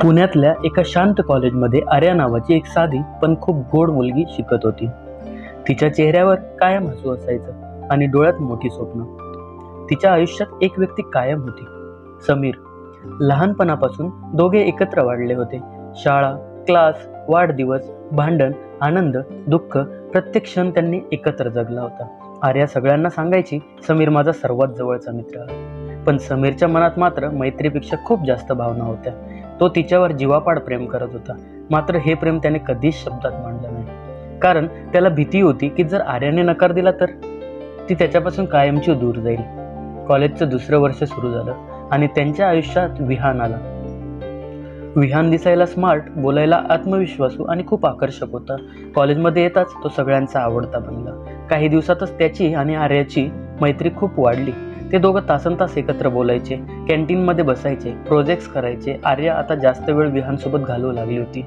पुण्यातल्या एका शांत कॉलेजमध्ये आर्या नावाची एक साधी पण खूप गोड मुलगी शिकत होती. तिच्या चेहऱ्यावर कायम हसू असायचं आणि डोळ्यात मोठी स्वप्न. तिच्या आयुष्यात एक व्यक्ती कायम होती, समीर. लहानपणापासून दोघे एकत्र वाढले होते. शाळा, क्लास, वाढदिवस, भांडण, आनंद, दुःख, प्रत्येक क्षण त्यांनी एकत्र जगला होता. आर्या सगळ्यांना सांगायची, समीर माझा सर्वात जवळचा मित्र आहे. पण समीरच्या मनात मात्र मैत्रीपेक्षा खूप जास्त भावना होत्या. तो तिच्यावर जीवापाड प्रेम करत होता. मात्र हे प्रेम त्याने कधीच शब्दात मांडलं नाही, कारण त्याला भीती होती की जर आर्याने नकार दिला तर ती त्याच्यापासून कायमची दूर जाईल. कॉलेजचं दुसरं वर्ष सुरू झालं आणि त्यांच्या आयुष्यात विहान आला. विहान दिसायला स्मार्ट, बोलायला आत्मविश्वासू आणि खूप आकर्षक होता. कॉलेजमध्ये येताच तो सगळ्यांचा आवडता बनला. काही दिवसातच त्याची आणि आर्याची मैत्री खूप वाढली. ते दोघं तासनतास एकत्र बोलायचे, कॅन्टीनमध्ये बसायचे, प्रोजेक्ट्स करायचे. आर्या आता जास्त वेळ विहानसोबत घालवू लागली होती.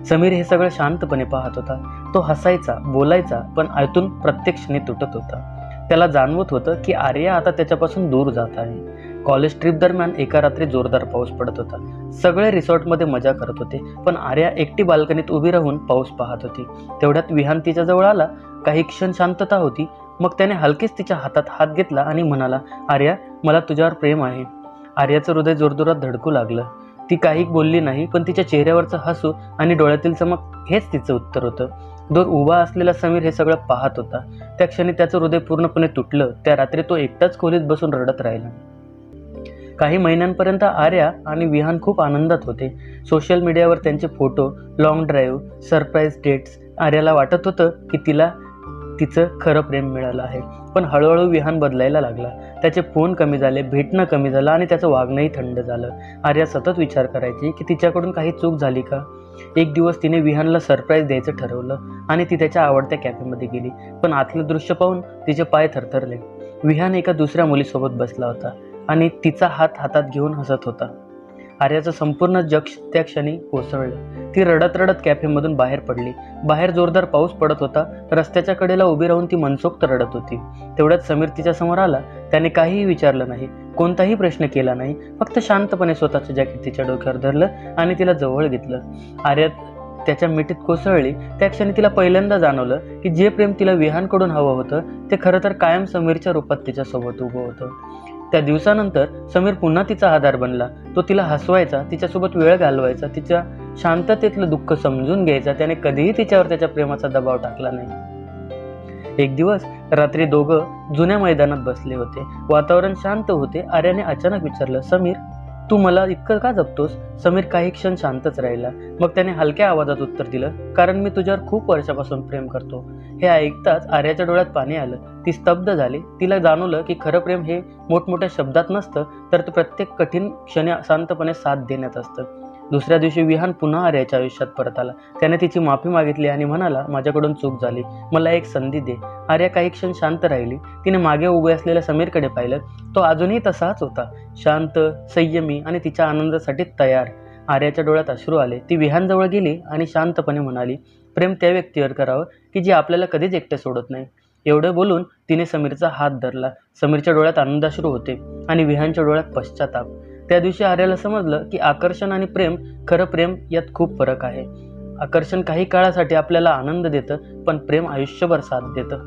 समीर हे सगळं शांतपणे पाहत होता. तो हसायचा, बोलायचा, पण आतून प्रत्येक क्षणी तुटत होता. त्याला जाणवत होतं की आर्या आता त्याच्यापासून दूर जात आहे. कॉलेज ट्रिप दरम्यान एका रात्री जोरदार पाऊस पडत होता. सगळे रिसॉर्टमध्ये मजा करत होते, पण आर्या एकटी बाल्कनीत उभी राहून पाऊस पाहत होती. तेवढ्यात विहान तिच्या जवळ आला. काही क्षण शांतता होती. मग त्याने हलकेच तिच्या हातात हात घेतला आणि म्हणाला, आर्या, मला तुझ्यावर प्रेम आहे. आर्याचं हृदय जोरजोरात धडकू लागलं. ती काही बोलली नाही, पण तिच्या चेहऱ्यावरचं हसू आणि डोळ्यातील चमक हेच तिचं उत्तर होतं. दूर उभा असलेला समीर हे सगळं पाहत होता. त्या क्षणी त्याचं हृदय पूर्णपणे तुटलं. त्या रात्री तो एकटाच खोलीत बसून रडत राहिला. काही महिन्यांपर्यंत आर्या आणि विहान खूप आनंदात होते. सोशल मीडियावर त्यांचे photo, long drive, surprise dates. आर्याला वाटत होतं की तिला तिचं खरं प्रेम मिळालं आहे. पण हळूहळू विहान बदलायला लागला. त्याचे फोन कमी झाले, भेटणं कमी झालं आणि त्याचं वागणंही थंड झालं. आर्या सतत विचार करायची की तिच्याकडून काही चूक झाली का. एक दिवस तिने विहानला सरप्राईज द्यायचं ठरवलं आणि ती त्याच्या आवडत्या कॅफेमध्ये गेली. पण आतलं दृश्य पाहून तिचे पाय थरथरले. विहान एका दुसऱ्या मुलीसोबत बसला होता आणि तिचा हात हातात घेऊन हसत होता. आर्याचं संपूर्ण जग त्या क्षणी कोसळलं. ती रडत रडत कॅफेमधून बाहेर पडली. बाहेर जोरदार पाऊस पडत होता. रस्त्याच्या कडेला उभी राहून ती मनसोक्त रडत होती. तेवढ्यात समीर तिच्या समोर आला. त्याने काहीही विचारलं नाही, कोणताही प्रश्न केला नाही. फक्त शांतपणे स्वतःचं जॅकेट तिच्या डोक्यावर धरलं आणि तिला जवळ घेतलं. आर्या त्याच्या मिठीत कोसळली. त्या क्षणी तिला पहिल्यांदा जाणवलं की जे प्रेम तिला विहानकडून हवं होतं ते खरं तर कायम समीरच्या रूपात तिच्यासोबत उभं होतं. त्या दिवसानंतर समीर पुन्हा तिचा आधार बनला. तो तिला हसवायचा, तिच्यासोबत वेळ घालवायचा, तिच्या शांततेतलं दुःख समजून घ्यायचा. त्याने कधीही तिच्यावर त्याच्या प्रेमाचा दबाव टाकला नाही. एक दिवस रात्री दोघं जुन्या मैदानात बसले होते. वातावरण शांत होते. आर्याने अचानक विचारलं, समीर, तू मला इतकं का जपतोस? समीर काही क्षण शांतच राहिला. मग त्याने हलक्या आवाजात उत्तर दिलं, कारण मी तुझ्यावर खूप वर्षापासून प्रेम करतो. हे ऐकताच आर्याच्या डोळ्यात पाणी आलं. ती स्तब्ध झाली. तिला जाणवलं की खरं प्रेम हे मोठमोठ्या शब्दात नसतं, तर ते प्रत्येक कठीण क्षणी शांतपणे साथ देण्यात असतं. दुसऱ्या दिवशी विहान पुन्हा आर्याच्या आयुष्यात परत आला. त्याने तिची माफी मागितली आणि म्हणाला, माझ्याकडून चूक झाली, मला एक संधी दे. आर्या काही क्षण शांत राहिली. तिने मागे उभे असलेल्या समीरकडे पाहिलं. तो अजूनही तसाच होता, शांत, संयमी आणि तिच्या आनंदासाठी तयार. आर्याच्या डोळ्यात अश्रू आले. ती विहानजवळ गेली आणि शांतपणे म्हणाली, प्रेम त्या व्यक्तीवर करावं की जी आपल्याला कधीच एकटे सोडत नाही. एवढं बोलून तिने समीरचा हात धरला. समीरच्या डोळ्यात आनंदाश्रू होते आणि विहानच्या डोळ्यात पश्चाताप. त्या दिवशी आर्याला समजलं की आकर्षण आणि प्रेम, खरं प्रेम यात खूप फरक आहे. आकर्षण काही काळासाठी आपल्याला आनंद देतं, पण प्रेम आयुष्यभर साथ देतं.